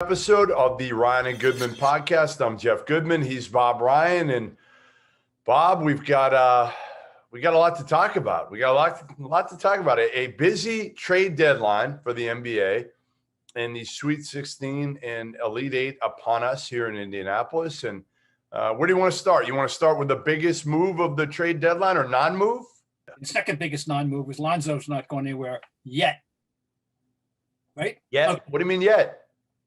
Episode of the Ryan and Goodman podcast. I'm Jeff Goodman. He's Bob Ryan, and Bob, we've got a lot to talk about. We got a lot to talk about. A busy trade deadline for the NBA and the Sweet 16 and Elite Eight upon us here in Indianapolis. And where do you want to start? You want to start with the biggest move of the trade deadline or non-move? The second biggest non-move was Lonzo's not going anywhere yet. Right? Yeah. Okay. What do you mean yet?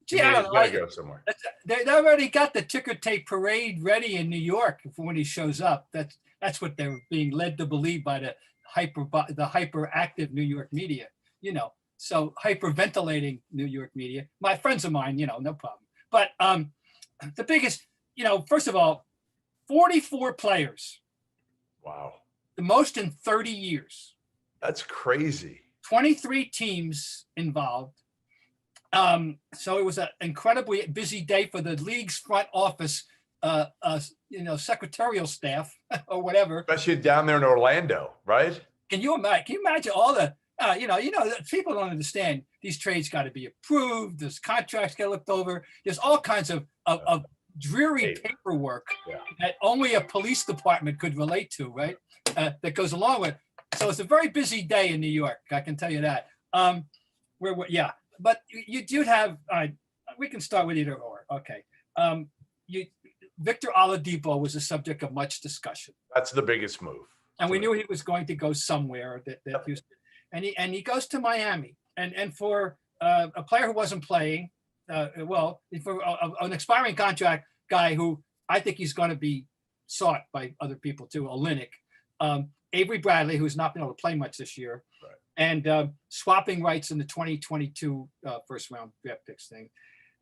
Gee, I don't know. Go somewhere. They already got the ticker tape parade ready in New York for when he shows up. That's what they're being led to believe by the hyperactive New York media. So hyperventilating New York media. My friends of mine, no problem. But the biggest, first of all, 44 players. Wow. The most in 30 years. That's crazy. 23 teams involved. So it was an incredibly busy day for the league's front office, secretarial staff or whatever. Especially down there in Orlando, right? Can you imagine all the, people don't understand these trades got to be approved. There's contracts get looked over. There's all kinds of dreary paperwork that only a police department could relate to, right? That goes along with. So it's a very busy day in New York. I can tell you that. But you do have, we can start with either or. Okay. Victor Oladipo was the subject of much discussion. That's the biggest move. And we knew he was going to go somewhere that Houston, and he goes to Miami. And for a player who wasn't playing, for an expiring contract guy who I think he's going to be sought by other people too, Olynyk, Avery Bradley, who's not been able to play much this year. Right. And swapping rights in the 2022 first round draft picks thing,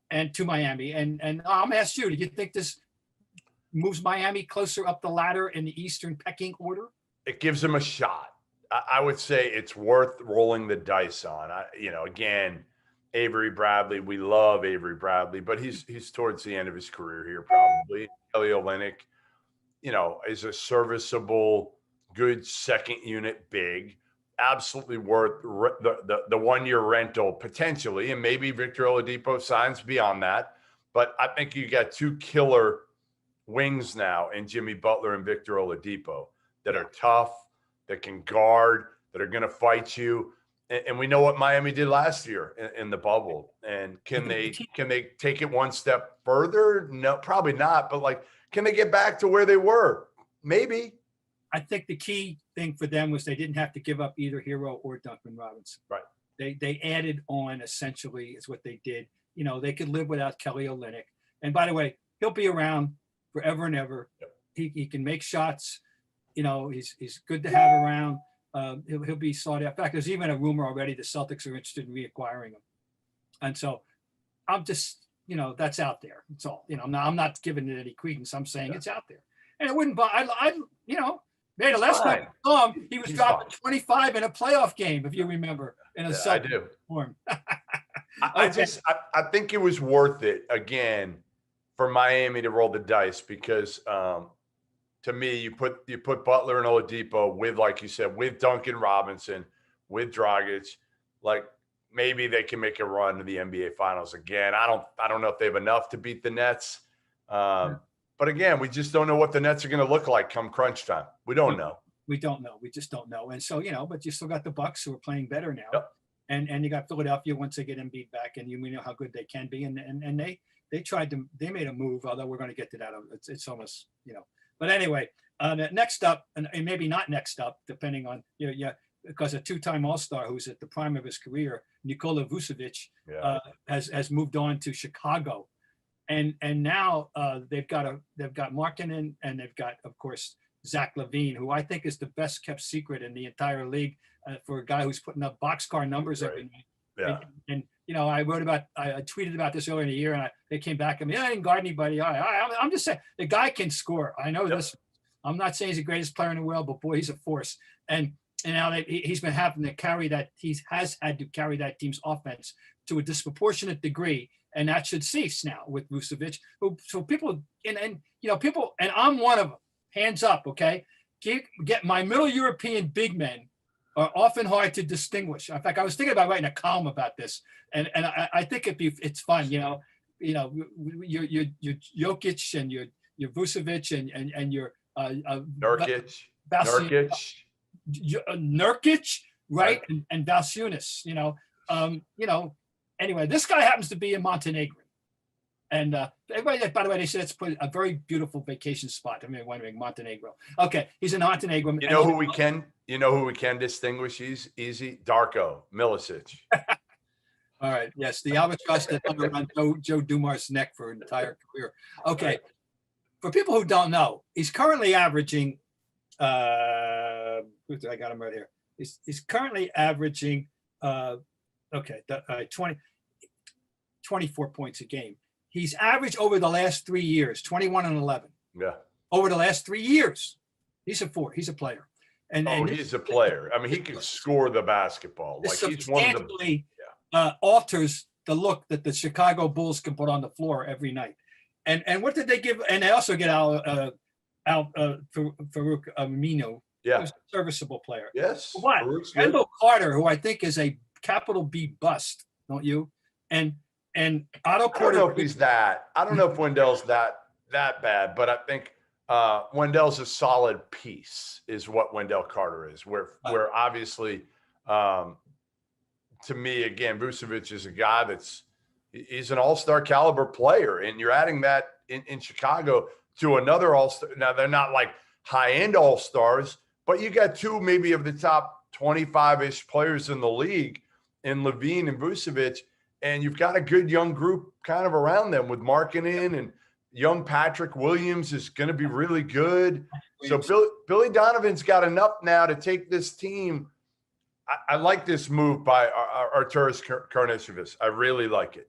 and to Miami. And I'm gonna ask you, do you think this moves Miami closer up the ladder in the Eastern pecking order? It gives them a shot. I would say it's worth rolling the dice on. Again, Avery Bradley, we love Avery Bradley, but he's towards the end of his career here probably. Kelly Olynyk, is a serviceable, good second unit big. Absolutely worth the 1 year rental potentially, and maybe Victor Oladipo signs beyond that. But I think you got two killer wings now in Jimmy Butler and Victor Oladipo that are tough, that can guard, that are going to fight you. And we know what Miami did last year in the bubble. And can they take it one step further? No, probably not. But can they get back to where they were? Maybe. I think the key thing for them was they didn't have to give up either Hero or Duncan Robinson. Right. They added on, essentially, is what they did. They could live without Kelly Olynyk. And by the way, he'll be around forever and ever. Yep. He can make shots. He's good to have around. He'll be sought out. In fact, there's even a rumor already the Celtics are interested in reacquiring him. And so I'm just, that's out there. It's all. I'm not giving it any credence. I'm saying it's out there. And it wouldn't, Made a last night he was dropping 25 in a playoff game, if you remember, in a Celtic form. I think it was worth it again for Miami to roll the dice because to me, you put Butler and Oladipo with, like you said, with Duncan Robinson, with Dragic, maybe they can make a run to the NBA Finals again. I don't know if they have enough to beat the Nets. But again, we just don't know what the Nets are going to look like come crunch time. We don't know. We don't know. We just don't know. And so, but you still got the Bucks who are playing better now. Yep. And you got Philadelphia once they get Embiid back, and we know how good they can be. And they made a move, although we're going to get to that. It's almost, But anyway, next up, and maybe not next up, depending on, because a two-time All-Star who's at the prime of his career, Nikola Vucevic, has moved on to Chicago. And now they've got Markkanen, and they've got, of course, Zach LaVine, who I think is the best kept secret in the entire league for a guy who's putting up boxcar numbers every night. Yeah. And I tweeted about this earlier in the year, and they came back and I didn't guard anybody. I'm just saying the guy can score. I know this. I'm not saying he's the greatest player in the world, but boy, he's a force. And now he's been having to carry that. He has had to carry that team's offense to a disproportionate degree. And that should cease now with Vucevic. So people, people, and I'm one of them. Hands up, okay? Get my Middle European big men are often hard to distinguish. In fact, I was thinking about writing a column about this, and I think it's fun, your Jokic and your Vucevic and your Nurkic, Nurkic, right? And Valanciunas, Anyway, this guy happens to be a Montenegrin. And everybody, by the way, they said it's a very beautiful vacation spot. I mean, wondering Montenegro. Okay, he's in Montenegro. You know who we can distinguish easy? Darko Milicic. All right. Yes, the albatross that hung around Joe Dumars' neck for an entire career. Okay. For people who don't know, he's currently averaging. I got him right here. He's currently averaging. 24 points a game. He's averaged over the last 3 years, 21 and 11. Yeah. Over the last 3 years. He's a player. And he's a player. I mean, he can score the basketball. Like he's one of the alters the look that the Chicago Bulls can put on the floor every night. And what did they give? And they also get Farouk Amino. Yeah. Who's a serviceable player. Yes. What? Wendell Carter, who I think is a capital B bust, don't you? And Otto Porter. I don't know if he's that. I don't know if Wendell's that bad, but I think Wendell's a solid piece is what Wendell Carter is. Where obviously, to me, again, Vucevic is a guy he's an all-star caliber player, and you're adding that in Chicago to another all-star. Now, they're not like high-end all-stars, but you got two maybe of the top 25-ish players in the league in Levine and Vucevic, and you've got a good young group kind of around them with Markkanen, and young Patrick Williams is going to be really good. So Billy Donovan's got enough now to take this team. I like this move by Arturas Karnisovas. I really like it.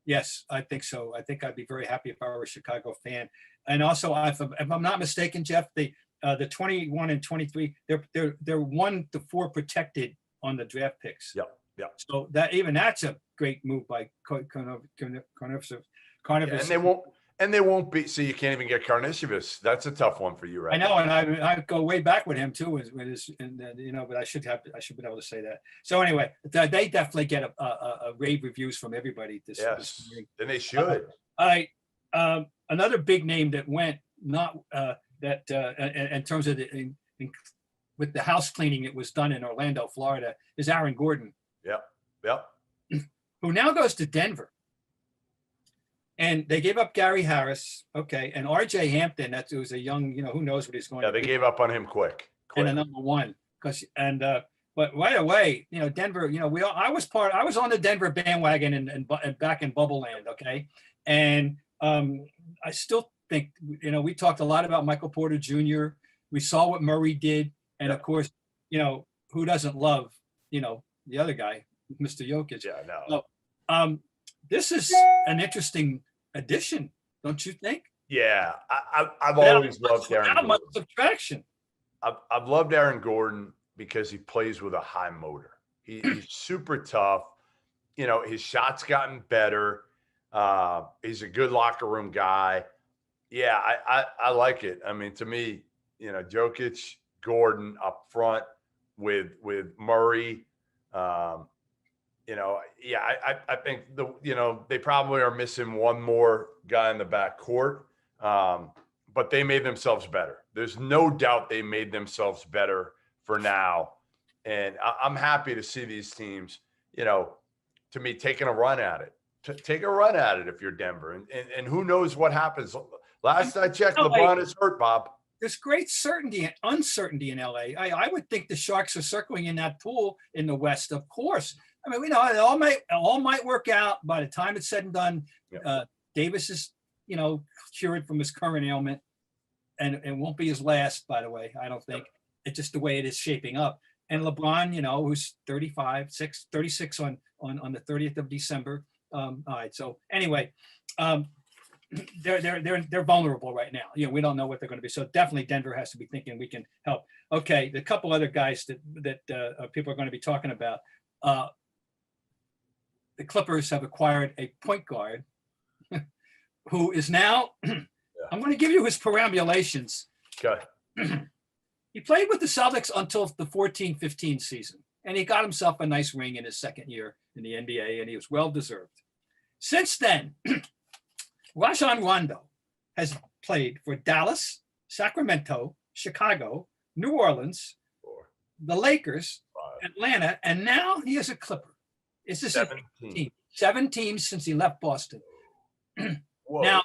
Yes, I think so. I think I'd be very happy if I were a Chicago fan. And also, if I'm not mistaken, Jeff, the 21 and 23, they're 1 to 4 protected on the draft picks. Yep. So that's a great move by Karnisovas. And they won't be. So you can't even get Karnisovas. That's a tough one for you, right? I know, and I go way back with him too. But I should be able to say that. So anyway, they definitely get a rave reviews from everybody. Yes, and they should. All right, another big name that went not in terms of with the house cleaning that was done in Orlando, Florida, is Aaron Gordon. Yep. Who now goes to Denver. And they gave up Gary Harris, and R.J. Hampton. That was a young, who knows what he's going to do. Yeah, they gave up on him quick. And a number one, but right away, Denver. I was on the Denver bandwagon and back in Bubble Land, and I still think, we talked a lot about Michael Porter Jr. We saw what Murray did, and of course, who doesn't love, the other guy, Mr. Jokic. Yeah, no. So, this is an interesting addition, don't you think? Yeah, I've always loved Aaron Gordon. How much subtraction? I've loved Aaron Gordon because he plays with a high motor. He's super tough. His shot's gotten better. He's a good locker room guy. Yeah, I like it. I mean, to me, Jokic, Gordon up front with Murray. I think they probably are missing one more guy in the backcourt, but they made themselves better. There's no doubt they made themselves better for now. And I'm happy to see these teams, to me, taking a run at it. Take a run at it if you're Denver. And who knows what happens. Last I checked, LeBron is hurt, Bob. There's great certainty and uncertainty in LA. I would think the Sharks are circling in that pool in the West, of course. I mean, we know it all might work out by the time it's said and done. Yep. Davis is, cured from his current ailment, and it won't be his last, by the way. I don't think. Yep. It's just the way it is shaping up. And LeBron, who's 36 on the 30th of December. All right. So anyway, they're vulnerable right now. We don't know what they're going to be. So definitely Denver has to be thinking we can help. Okay, the couple other guys that people are going to be talking about. The Clippers have acquired a point guard who is now, I'm going to give you his perambulations. Okay. He played with the Celtics until the 14-15 season, and he got himself a nice ring in his second year in the NBA, and he was well-deserved. Since then, Rajon Rondo has played for Dallas, Sacramento, Chicago, New Orleans, the Lakers, Atlanta, and now he is a Clipper. It's just 7 teams since he left Boston. Now,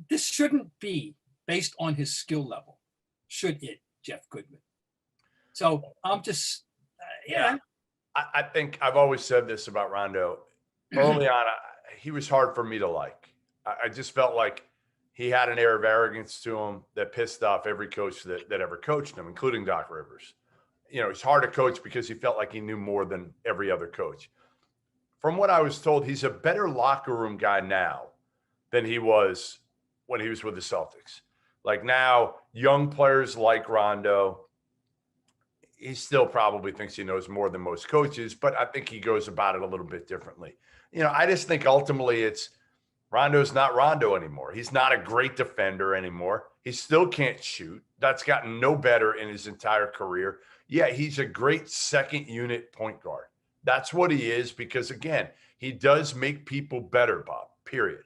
this shouldn't be based on his skill level, should it, Jeff Goodman? So I'm just, I think I've always said this about Rondo. Early on, he was hard for me to like. I just felt like he had an air of arrogance to him that pissed off every coach that ever coached him, including Doc Rivers. You know, he's hard to coach because he felt like he knew more than every other coach. From what I was told, he's a better locker room guy now than he was when he was with the Celtics. Like now, young players like Rondo, he still probably thinks he knows more than most coaches, but I think he goes about it a little bit differently. You know, I just think ultimately it's Rondo's not Rondo anymore. He's not a great defender anymore. He still can't shoot. That's gotten no better in his entire career. Yeah, he's a great second unit point guard. That's what he is because, again, he does make people better, Bob, period.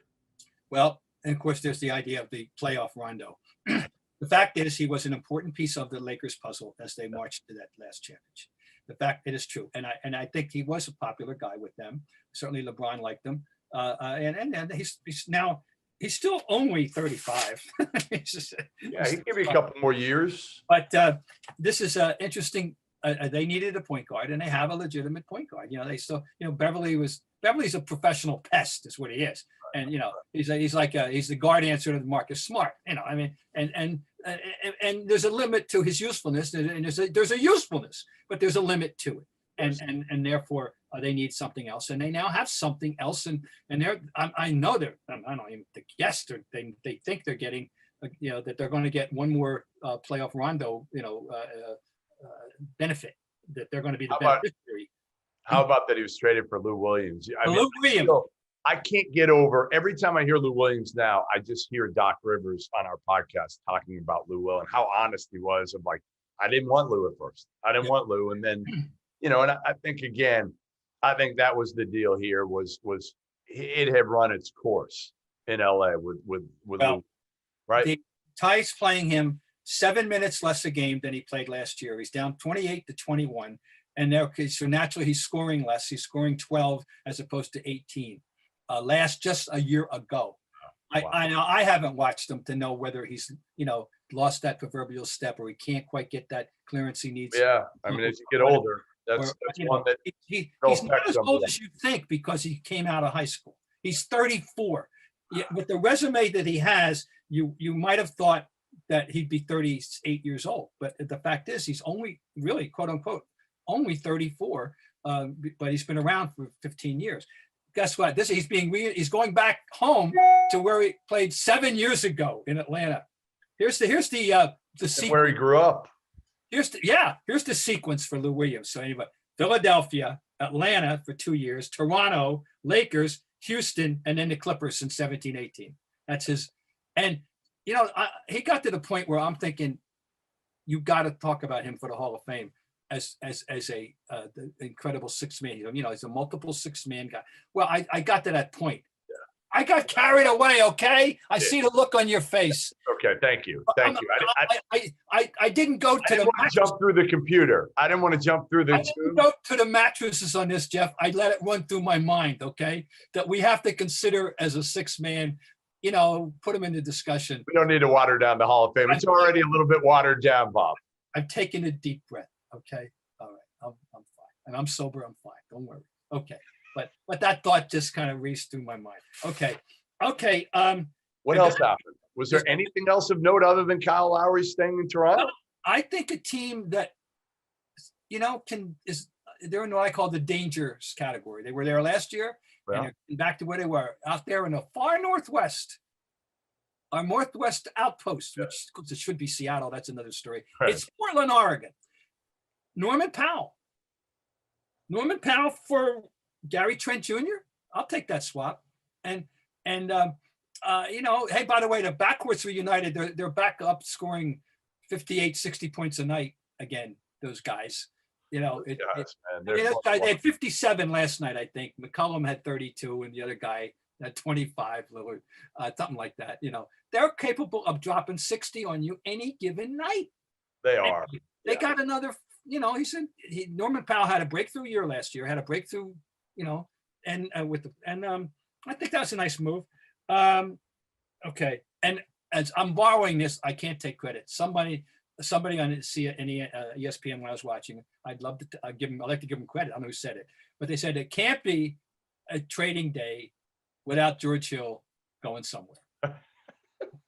Well, and of course, there's the idea of the playoff Rondo. The fact is he was an important piece of the Lakers puzzle as they marched to that last championship. The fact it is true. And I think he was a popular guy with them. Certainly LeBron liked him. And he's still only 35. He can give you a couple more years. But this is interesting. They needed a point guard, and they have a legitimate point guard. You know, they still, Beverly's a professional pest, is what he is. And he's the guard answer to Marcus Smart. I mean, and there's a limit to his usefulness, and there's a usefulness, but there's a limit to it, and therefore they need something else, and they now have something else, and I know they're I don't even think they think they're getting that they're going to get one more playoff Rondo benefit, that they're going to be the beneficiary. How about that he was traded for Lou Williams? Lou Williams. I can't get over every time I hear Lou Williams now, I just hear Doc Rivers on our podcast talking about Lou Will and how honest he was of like, I didn't want Lou at first. I didn't want Lou. And then, and I think that was the deal here was it had run its course in LA with Lou, right? The Ty's playing him 7 minutes less a game than he played last year. He's down 28-21. And so naturally he's scoring less. He's scoring 12 as opposed to 18. Just a year ago. Wow. I haven't watched him to know whether he's, lost that proverbial step or he can't quite get that clearance he needs. Yeah. I mean, as you get older, that's one that he's not as old as you think because he came out of high school. He's 34. With the resume that he has, you might have thought that he'd be 38 years old. But the fact is he's only really, quote unquote, only 34, but he's been around for 15 years. Guess what? He's going back home to where he played 7 years ago in Atlanta. Here's the sequence. Where he grew up. Here's the sequence for Lou Williams. So anyway, Philadelphia, Atlanta for 2 years, Toronto, Lakers, Houston, and then the Clippers in 17-18. That's his. And he got to the point where I'm thinking, you got to talk about him for the Hall of Fame. As the incredible six man, he's a multiple 6-man guy. Well, I got to that point. Yeah. I got carried away. Okay, I see the look on your face. Okay, thank you. I didn't go to the jump through the computer. I didn't want to jump through the. I didn't go to the mattresses on this, Jeff. I let it run through my mind. Okay, that we have to consider as a 6-man. Put him in the discussion. We don't need to water down the Hall of Fame. It's already a little bit watered down, Bob. I've taken a deep breath. Okay. All right. I'm fine. And I'm sober. I'm fine. Don't worry. Okay. But that thought just kind of raced through my mind. Okay. What else happened? Was there anything else of note other than Kyle Lowry staying in Toronto? I think a team that, they're in what I call the dangerous category. They were there last year and they're back to where they were out there in the far Northwest. Our Northwest outpost, which it should be Seattle. That's another story. Right. It's Portland, Oregon. Norman Powell for Gary Trent Jr. I'll take that swap. And hey, by the way, the backcourts were united. They're back up scoring 58, 60 points a night again. Those guys. You know, Guys, man, I mean, they're they had 57 last night, I think. McCollum had 32, and the other guy had 25, Lillard, something like that. You know, they're capable of dropping 60 on you any given night. they are. They got another. You know, he said Norman Powell had a breakthrough year last year. Had a breakthrough. You know, and I think that's a nice move. Okay, and as I'm borrowing this, I can't take credit. Somebody on ESPN when I was watching, I'd love to give him. I'd like to give him credit. I don't know who said it, but they said it can't be a trading day without George Hill going somewhere.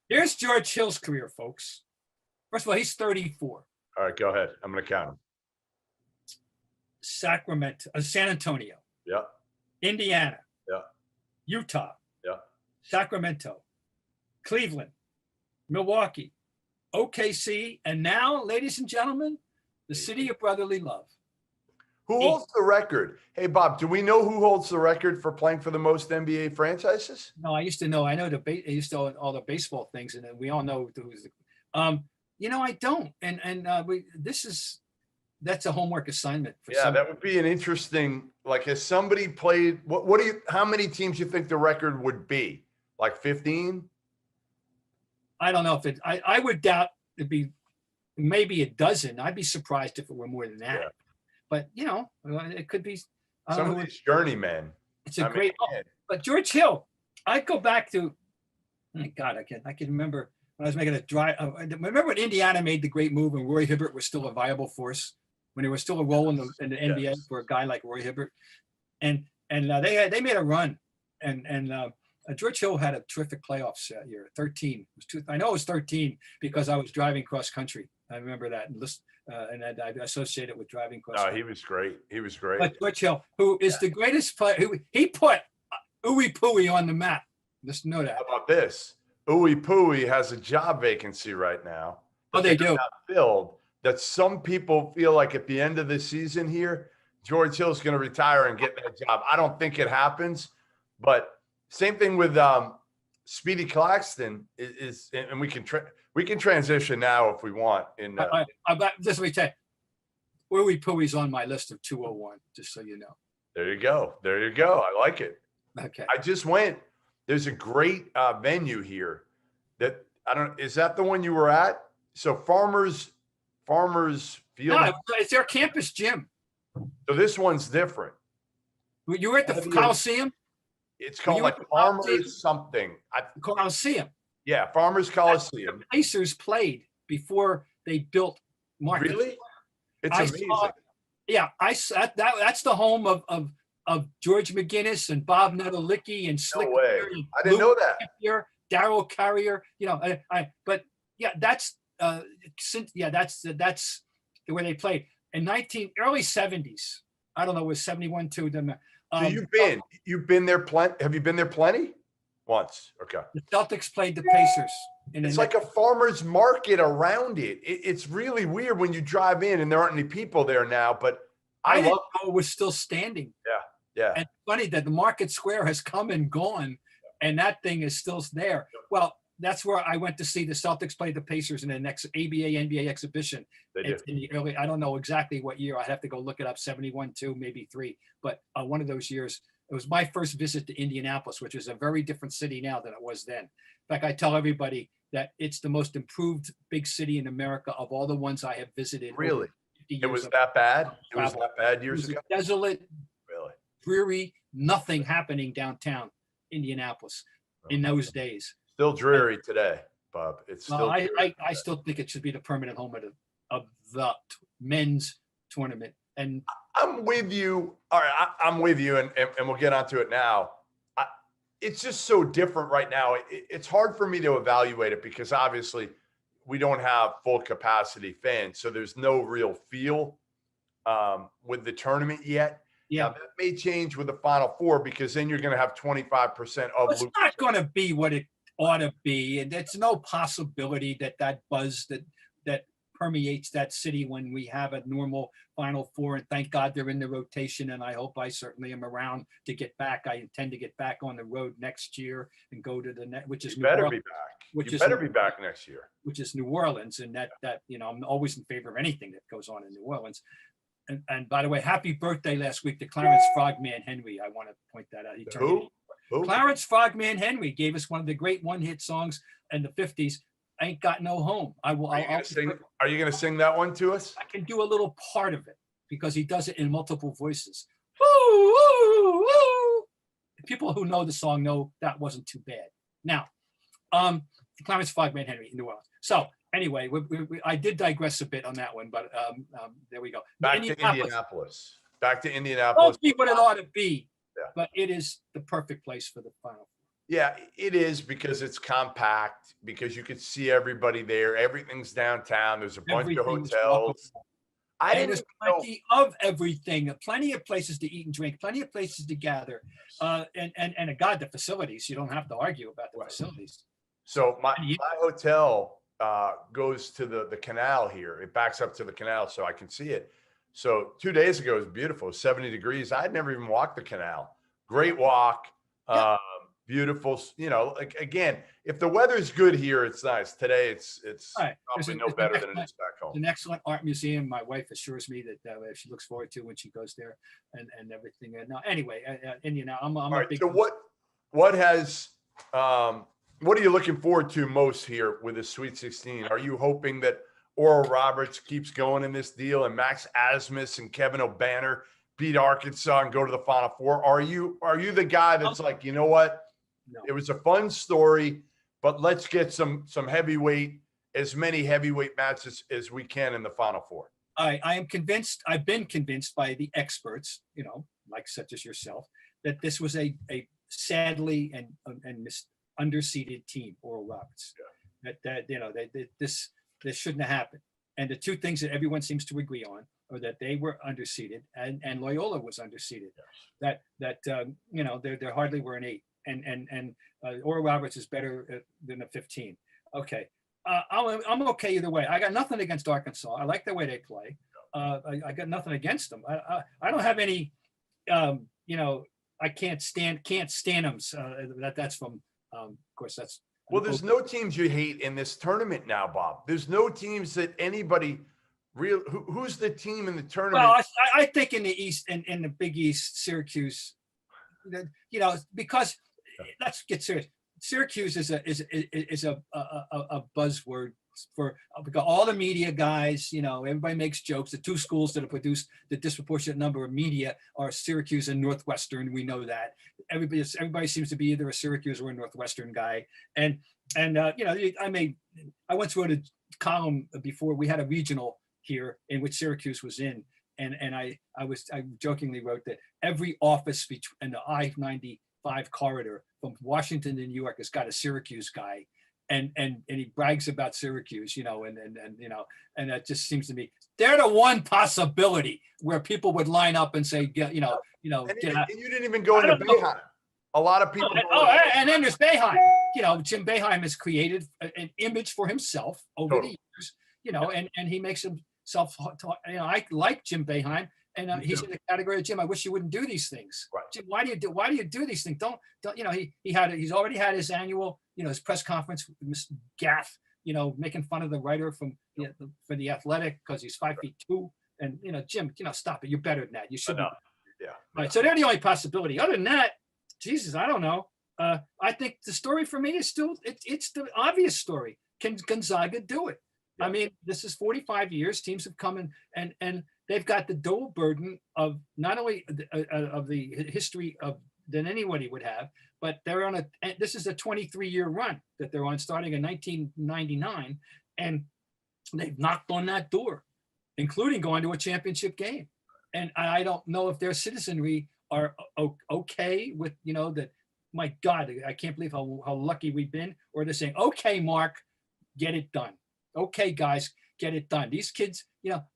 Here's George Hill's career, folks. First of all, he's 34. All right, go ahead. I'm going to count them. San Antonio. Yeah. Indiana. Yeah. Utah. Yeah. Sacramento. Cleveland. Milwaukee. OKC, and now, ladies and gentlemen, the city of brotherly love. Who holds the record? Hey, Bob, do we know who holds the record for playing for the most NBA franchises? No, I used to know. I know I used to know all the baseball things, and we all know who's the. You know, I don't, and that's a homework assignment. That would be an interesting. Like, has somebody played? How many teams you think the record would be? Like 15? I don't know if it. I would doubt it'd be maybe a dozen. I'd be surprised if it were more than that. Yeah. But you know, it could be. Some of these journeymen. It's a great. But George Hill, I go back to. Oh God, I can remember when I was making a drive. Remember when Indiana made the great move and Roy Hibbert was still a viable force when there was still a role in the NBA for a guy like Roy Hibbert, and they made a run, and George Hill had a terrific playoffs year. 13. I know it was 13 because I was driving cross country. I remember that and I associate it with driving cross country. He was great. He was great. But George Hill, who is the greatest player, he put Ooey Pooey on the map. Just know that. How about this? Ooey Pooey has a job vacancy right now. Oh, they do. Filled. That some people feel like at the end of the season here, George Hill's going to retire and get that job. I don't think it happens, but same thing with Speedy Claxton and we can transition now if we want. Just let me tell you, Ooey Pooey's on my list of 201, just so you know. There you go. I like it. Okay. I just went. There's a great venue here that is that the one you were at? So Farmers Field. No, it's their campus gym. So this one's different. You were at the Coliseum? It's called like Farmers something. Coliseum. Yeah, Farmers Coliseum. The Pacers played before they built Market. Really? It's amazing. That's the home of George McGinnis and Bob Nuttalicki and Slick. No way. I didn't know that. Darryl Carrier. You know, that's where they played in early 70s. I don't know, it was 71 to them. So you've been there plenty. Have you been there plenty? Once. Okay. The Celtics played the Pacers. It's like a farmer's market around it. It's really weird when you drive in and there aren't any people there now, but I didn't know it was still standing. Yeah. And funny that the Market Square has come and gone and that thing is still there. Well, that's where I went to see the Celtics play the Pacers in the next NBA exhibition. In the early, I don't know exactly what year. I'd have to go look it up, 71, 2, maybe 3. But one of those years, it was my first visit to Indianapolis, which is a very different city now than it was then. In fact, I tell everybody that it's the most improved big city in America of all the ones I have visited. Really? It was that bad? It was that bad years ago? Desolate, really dreary, nothing happening downtown Indianapolis in those days. Still dreary today, Bob. It's still. I still think it should be the permanent home of the men's tournament. And I'm with you. All right, I'm with you, and we'll get onto it now. It's just so different right now. It's hard for me to evaluate it because obviously we don't have full capacity fans, so there's no real feel with the tournament yet. Yeah, now, that may change with the Final Four because then you're going to have 25% of. It's not going to be what it ought to be, and there's no possibility that buzz that permeates that city when we have a normal Final Four. And thank God they're in the rotation, and I hope I certainly am around to get back. I intend to get back on the road next year and go to the net, which is you better be back. You better be back next year. Which is New Orleans, and that I'm always in favor of anything that goes on in New Orleans. And by the way, happy birthday last week to Clarence Frogman Henry. I want to point that out. He turned Who? Clarence Frogman Henry gave us one of the great one-hit songs in the 50s, Ain't Got No Home. Are you going to sing that one to us? I can do a little part of it because he does it in multiple voices. Woo, woo, woo. People who know the song know that wasn't too bad. Now, Clarence Frogman Henry, New Orleans. So anyway, I did digress a bit on that one, but there we go. Back to Indianapolis. Won't be what it ought to be, but it is the perfect place for the Final Four. Yeah, it is because it's compact, because you could see everybody there. Everything's downtown. There's a bunch of hotels. There's plenty of everything, plenty of places to eat and drink, plenty of places to gather, and God, the facilities. You don't have to argue about the facilities. So my hotel goes to the canal here. It backs up to the canal, so I can see it. So 2 days ago, it was beautiful. It was 70 degrees. I had never even walked the canal. Great walk. Beautiful. You know, like, again, if the weather's good here, it's nice. Today, it's right. Probably no better than it is back home. It's an excellent art museum. My wife assures me that she looks forward to when she goes there and everything. Now, anyway, I'm a big. So what are you looking forward to most here with the Sweet 16? Are you hoping that Oral Roberts keeps going in this deal and Max Asmus and Kevin O'Banner beat Arkansas and go to the Final Four? Are you the guy that's like, you know what? No. It was a fun story, but let's get as many heavyweight matches as we can in the Final Four. I am convinced. I've been convinced by the experts, like such as yourself, that this was a sadly and underseeded team, Oral Roberts. Yeah. That this shouldn't have happened. And the two things that everyone seems to agree on are that they were underseeded and Loyola was underseeded. Yes. There hardly were an 8. And Oral Roberts is better than a 15. Okay. I'm okay either way. I got nothing against Arkansas. I like the way they play. I got nothing against them. I don't have any, I can't stand them. That's from, of course, that's. Well, there's no teams you hate in this tournament now, Bob. There's no teams that anybody who's the team in the tournament? Well, I think in the East and in the Big East, Syracuse, because let's get serious. Syracuse is a buzzword because all the media guys, everybody makes jokes. The two schools that have produced the disproportionate number of media are Syracuse and Northwestern. We know that. Everybody seems to be either a Syracuse or a Northwestern guy. And I once wrote a column before we had a regional here in which Syracuse was in. And I jokingly wrote that every office in the I-95 corridor from Washington to New York has got a Syracuse guy, and he brags about Syracuse, and that just seems to me they're the one possibility where people would line up and say, get out. And you didn't even go into Boeheim. A lot of people. And then there's Boeheim. Jim Boeheim has created an image for himself over the years, and he makes himself. I like Jim Boeheim. And he's in the category of Jim. I wish you wouldn't do these things. Right. Jim, why do you do these things? Don't he's already had his annual, his press conference with Mr. Gaff, making fun of the writer for the Athletic because he's 5'2", and Jim, stop it. You're better than that. You should. Yeah. Right. So they're the only possibility. Other than that, Jesus, I don't know. I think the story for me is still it's the obvious story. Can Gonzaga do it? Yeah. I mean, this is 45 years. Teams have come in and they've got the dual burden of not only of the history than anybody would have, but they're on this is a 23-year run that they're on starting in 1999. And they've knocked on that door, including going to a championship game. And I don't know if their citizenry are okay with, that, my God, I can't believe how lucky we've been. Or they're saying, okay, Mark, get it done. Okay, guys, get it done. These kids,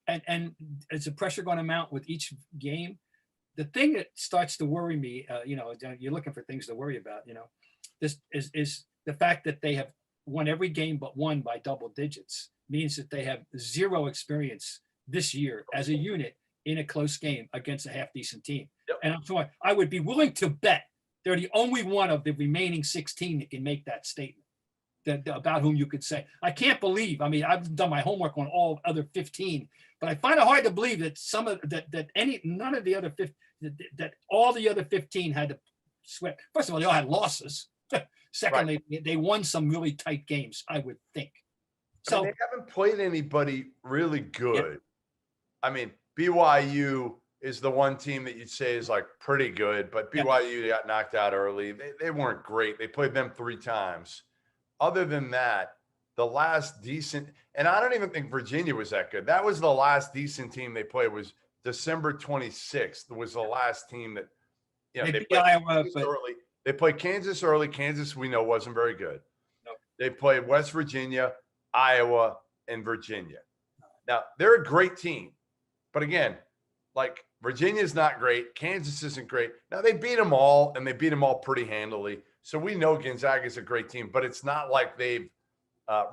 and is the pressure going to mount with each game? The thing that starts to worry me, you're looking for things to worry about, this is the fact that they have won every game but one by double digits means that they have zero experience this year as a unit in a close game against a half-decent team. Yep. And I'm sorry, I would be willing to bet they're the only one of the remaining 16 that can make that statement. about whom you could say. I can't believe. I mean, I've done my homework on all other 15, but I find it hard to believe that none of the other 15, that all the other 15 had to sweat. First of all, they all had losses. Secondly, they won some really tight games, I would think. So I mean, they haven't played anybody really good. Yeah. I mean, BYU is the one team that you'd say is like pretty good, but BYU got knocked out early. They weren't great. They played them 3 times. Other than that, the last decent, and I don't even think Virginia was that good. That was the last decent team they played, was December 26th was the last team that, they played Iowa early. They played Kansas early. Kansas, we know, wasn't very good. Nope. They played West Virginia, Iowa, and Virginia. Now, they're a great team. But again, like, Virginia's not great. Kansas isn't great. Now, they beat them all, and they beat them all pretty handily. So we know Gonzaga is a great team, but it's not like they've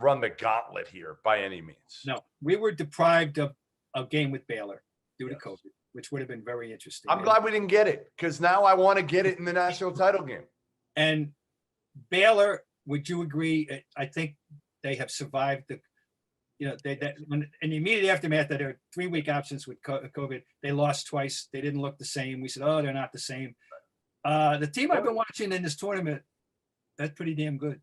run the gauntlet here by any means. No, we were deprived of a game with Baylor due to COVID, which would have been very interesting. I'm glad we didn't get it, because now I want to get it in the national title game. And Baylor, would you agree? I think they have survived the, in the immediate aftermath of their 3-week absence with COVID, they lost twice. They didn't look the same. We said, oh, they're not the same. The team I've been watching in this tournament, that's pretty damn good.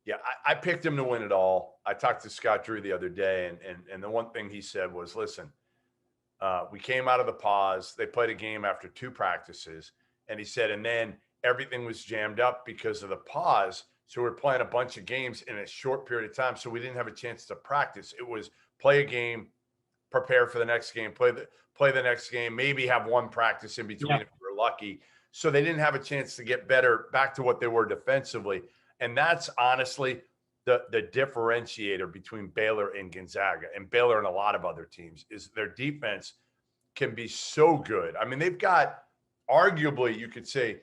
Yeah, I picked him to win it all. I talked to Scott Drew the other day, and the one thing he said was, listen, we came out of the pause. They played a game after 2 practices, and he said, and then everything was jammed up because of the pause. So we're playing a bunch of games in a short period of time, so we didn't have a chance to practice. It was play a game, prepare for the next game, play the next game, maybe have 1 practice in between if we were lucky. So they didn't have a chance to get better back to what they were defensively. And that's honestly the differentiator between Baylor and Gonzaga, and Baylor and a lot of other teams, is their defense can be so good. I mean, they've got arguably, you could say,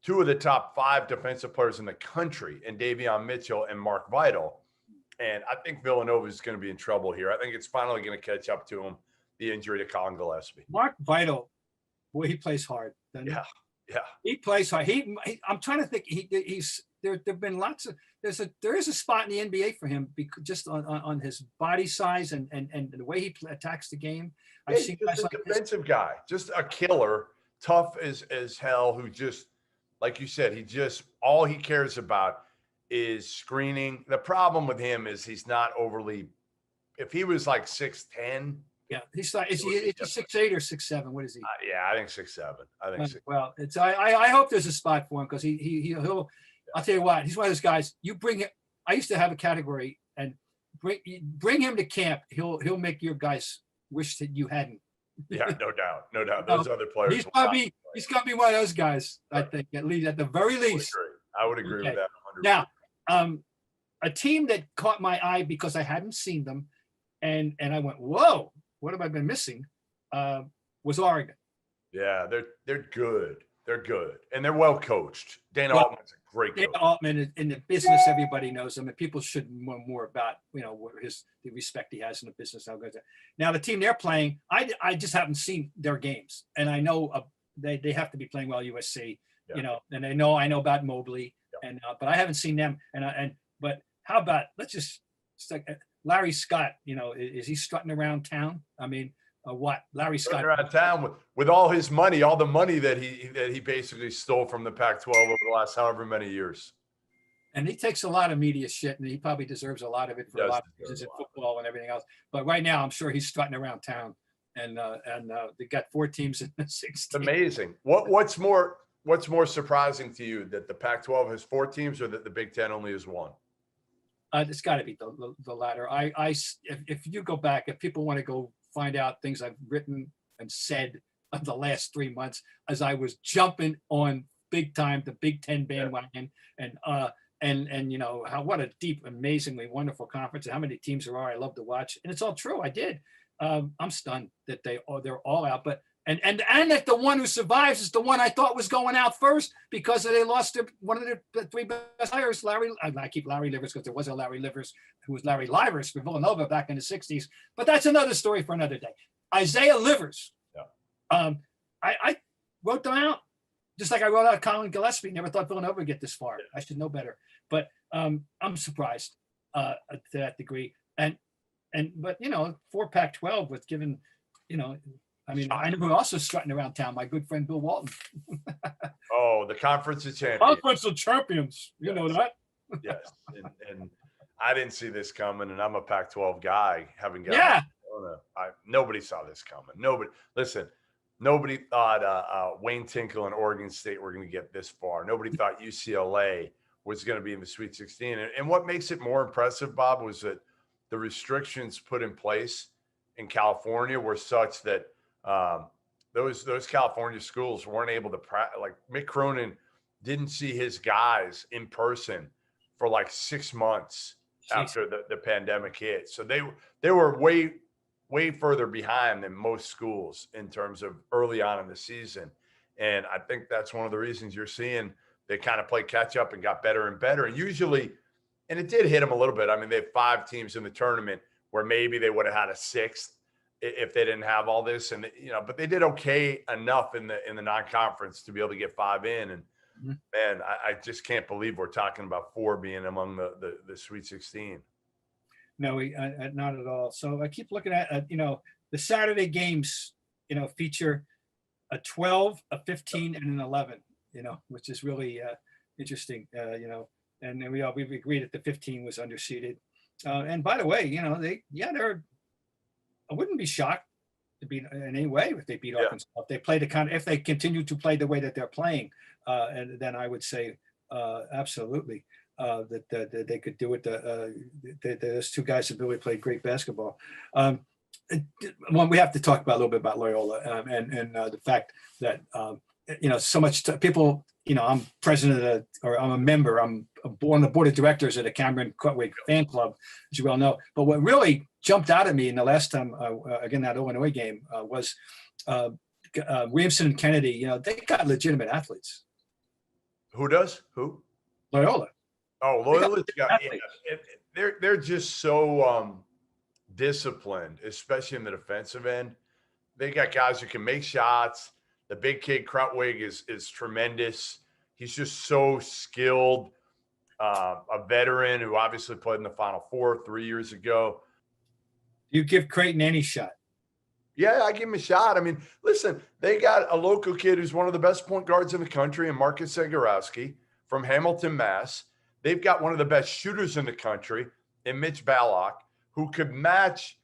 2 of the top 5 defensive players in the country, and Davion Mitchell and Mark Vital. And I think Villanova is going to be in trouble here. I think it's finally going to catch up to him, the injury to Colin Gillespie. Mark Vital, boy, he plays hard. Yeah. He plays hard. I'm trying to think. There've been lots of, there is a spot in the NBA for him, because just on his body size and the way he attacks the game. I've seen just a defensive guy, just a killer, tough as hell, who just, like you said, all he cares about is screening. The problem with him is he's not overly, if he was like 6'10". Yeah, he's like, is he 6'8" or 6'7"? What is he? Yeah, I think 6'7". I think 6'7". Well, it's I hope there's a spot for him, because he'll. I'll tell you what, he's one of those guys. You bring him. I used to have a category, and bring him to camp. He'll make your guys wish that you hadn't. Yeah, no doubt. Those other players. He's gonna be one of those guys. I think, at the very least. I would agree with that 100%. Now, a team that caught my eye because I hadn't seen them, and I went, whoa, what have I been missing? Was Oregon. Yeah, they're good. They're good, and they're well coached. Dana Altman's a great coach. Dana Altman is in the business. Everybody knows him, and people should know more about the respect he has in the business. How good. Now the team they're playing, I just haven't seen their games, and I know they have to be playing well, USC. And I know about Mobley, and but I haven't seen them. But how about Larry Scott? Is he strutting around town? I mean. What Larry Scott around town with all his money, all the money that he basically stole from the Pac-12 over the last however many years. And he takes a lot of media shit, and he probably deserves a lot of it for a lot of reasons in football and everything else. But right now, I'm sure he's strutting around town, and they got 4 teams in the 16. It's amazing. What's more surprising to you, that the Pac-12 has 4 teams, or that the Big Ten only has 1? It's got to be the latter. If you go back, if people want to go find out things I've written and said of the last 3 months, as I was jumping on big time the Big Ten bandwagon, and what a deep, amazingly wonderful conference, and how many teams there are I love to watch, and it's all true. I did. I'm stunned that they're all out, but and that the one who survives is the one I thought was going out first, because they lost one of their 3 best players, Larry. I keep Larry Livers because there was a Larry Livers who was Larry Livers for Villanova back in the 60s, but that's another story for another day. Isaiah Livers. Yeah. I wrote them out, just like I wrote out Colin Gillespie. Never thought Villanova would get this far. I should know better. But I'm surprised to that degree. But 4 Pac-12 was given, I mean, I know who also strutting around town. My good friend Bill Walton. Oh, the Conference of Champions. Conference of Champions. You know that. Yes, and I didn't see this coming, and I'm a Pac-12 guy, having got nobody saw this coming. Nobody thought Wayne Tinkle and Oregon State were going to get this far. Nobody thought UCLA was going to be in the Sweet 16. And what makes it more impressive, Bob, was that the restrictions put in place in California were such that those California schools weren't able to like Mick Cronin didn't see his guys in person for like 6 months after the pandemic hit. So they were way further behind than most schools in terms of early on in the season. And I think that's one of the reasons you're seeing they kind of play catch up and got better and better. And usually, and it did hit them a little bit. I mean, they have 5 teams in the tournament where maybe they would have had a 6th if they didn't have all this. And, but they did okay enough in the non-conference to be able to get 5 in. And man, I just can't believe we're talking about 4 being among the Sweet 16. No, not at all. So I keep looking at, the Saturday games, feature a 12, a 15, and an 11, which is really interesting, and then we've agreed that the 15 was underseeded. And by the way, I wouldn't be shocked to be in any way if they beat Arkansas. If they play if they continue to play the way that they're playing, and then I would say absolutely. That they could do it. Those 2 guys have really played great basketball. We have to talk about a little bit about Loyola and the fact that so much people. I'm president or I'm a member. I'm on the board of directors at the Cameron Cutwig fan club, as you well know. But what really jumped out at me in the last time, again, that Illinois game was Williamson and Kennedy. They got legitimate athletes. Who does? Who? Loyola. Oh, Loyola's they're just so disciplined, especially in the defensive end. They got guys who can make shots. The big kid Krutwig is tremendous. He's just so skilled. A veteran who obviously played in the Final Four 3 years ago. You give Creighton any shot? Yeah, I give him a shot. I mean, listen, they got a local kid who's one of the best point guards in the country, and Marcus Zagorowski from Hamilton, Mass. They've got one of the best shooters in the country in Mitch Ballock, who could match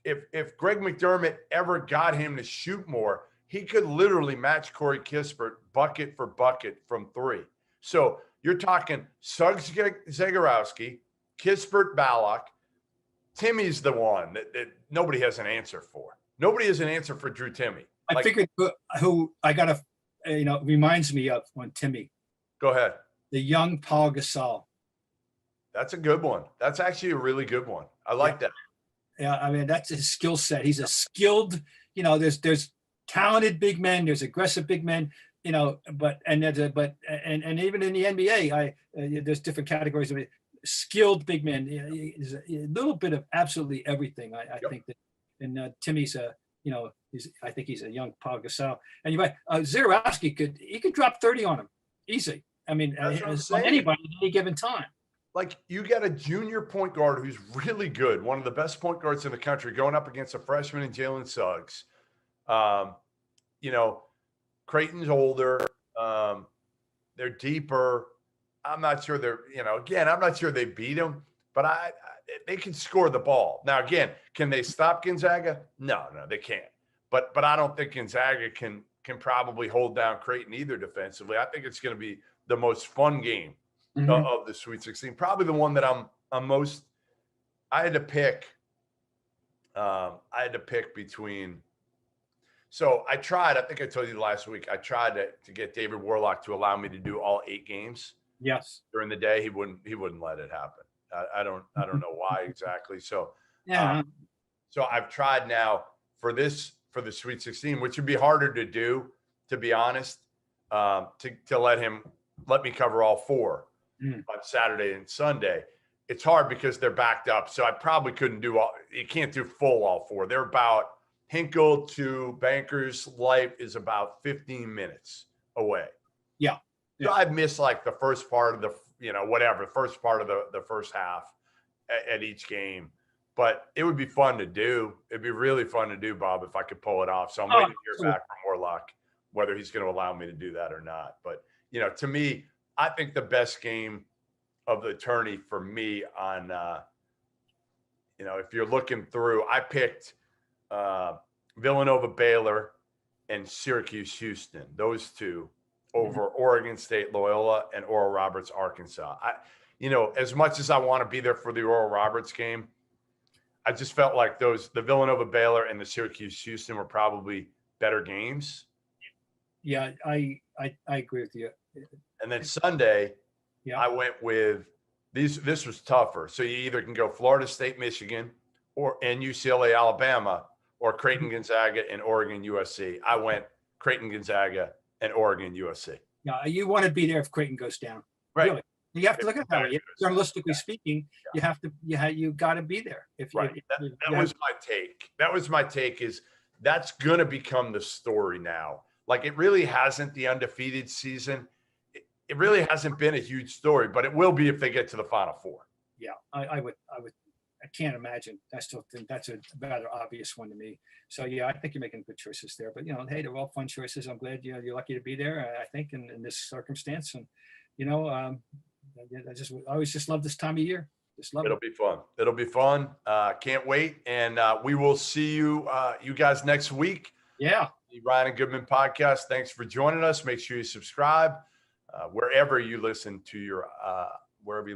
if Greg McDermott ever got him to shoot more, he could literally match Corey Kispert bucket for bucket from 3. So you're talking Suggs Zagorowski, Kispert Ballock. Timmy's the one that nobody has an answer for. Nobody has an answer for Drew Timme. I figured who I got reminds me of on Timme. Go ahead. The young Paul Gasol. That's a good one. That's actually a really good one. I like that. Yeah, I mean, that's his skill set. He's a skilled, there's talented big men, there's aggressive big men, but even in the NBA, there's different categories of it. Skilled big men. There's a little bit of absolutely everything. I think that, and Timmy's I think he's a young Paul Gasol. And you're right, Zagorowski could drop 30 on him easy. I mean, on anybody at any given time. Like, you got a junior point guard who's really good, one of the best point guards in the country, going up against a freshman in Jalen Suggs. Creighton's older. They're deeper. I'm not sure I'm not sure they beat them, but they can score the ball. Now, again, can they stop Gonzaga? No, they can't. But I don't think Gonzaga can probably hold down Creighton either defensively. I think it's going to be the most fun game of the Sweet 16. Probably the one that I'm most. I had to pick between. So I tried. I think I told you last week. I tried to get David Warlock to allow me to do all 8 games. Yes. During the day, he wouldn't let it happen. I don't know why exactly. So yeah. So I've tried now for the Sweet 16, which would be harder to do, to be honest, to let me cover all 4 on Saturday and Sunday. It's hard because they're backed up. So I probably couldn't do you can't do full all 4. They're about Hinkle to Bankers Life is about 15 minutes away. Yeah. So I've missed like the first part of whatever, first part of the first half at each game. But it would be fun to do. It'd be really fun to do, Bob, if I could pull it off. So I'm waiting to hear back from Warlock whether he's going to allow me to do that or not. But, to me, I think the best game of the tourney for me on, if you're looking through, I picked Villanova, Baylor, and Syracuse, Houston. Those two over Oregon State, Loyola, and Oral Roberts, Arkansas. As much as I want to be there for the Oral Roberts game, I just felt like the Villanova, Baylor, and the Syracuse, Houston were probably better games. Yeah, I agree with you. And then Sunday, I went with these. This was tougher. So you either can go Florida State, Michigan, and UCLA, Alabama, or Creighton, Gonzaga, and Oregon, USC. I went Creighton, Gonzaga, and Oregon, USC. Yeah, you want to be there if Creighton goes down. Right. Really. You have to look at that. Journalistically speaking, you have to. You got to be there. That was my take. That was my take. Is that's going to become the story now. Like it really hasn't the undefeated season. It really hasn't been a huge story, but it will be if they get to the Final Four. Yeah, I would. I can't imagine. I still think that's a rather obvious one to me. So yeah, I think you're making good choices there. But hey, they're all fun choices. I'm glad you're lucky to be there. I think in this circumstance, and I always just love this time of year. It'll be fun. It'll be fun. Can't wait. And we will see you guys next week. Yeah. The Ryan and Goodman podcast. Thanks for joining us. Make sure you subscribe wherever you listen to wherever you